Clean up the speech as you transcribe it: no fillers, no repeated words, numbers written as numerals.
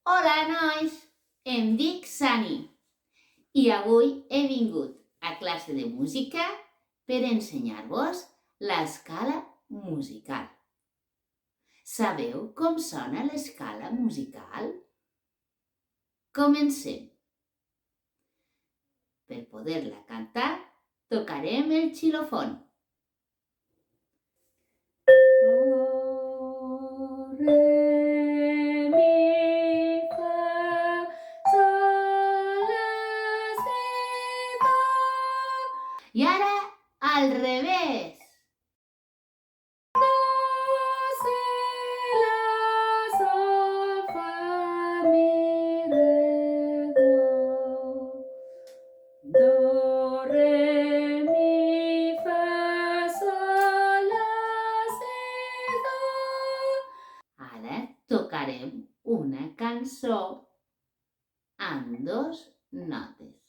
Hola, nois! Em dic Sani i avui he vingut a classe de música per ensenyar-vos l'escala musical. Sabeu com sona l'escala musical? Comencem. Per poder-la cantar, tocarem el xilòfon. I ara al revés. Do, si, la, sol, fa, mi, re, do. Do, re, mi, fa, sol, la, si, do. Ara tocarem una cançó amb 2 notes.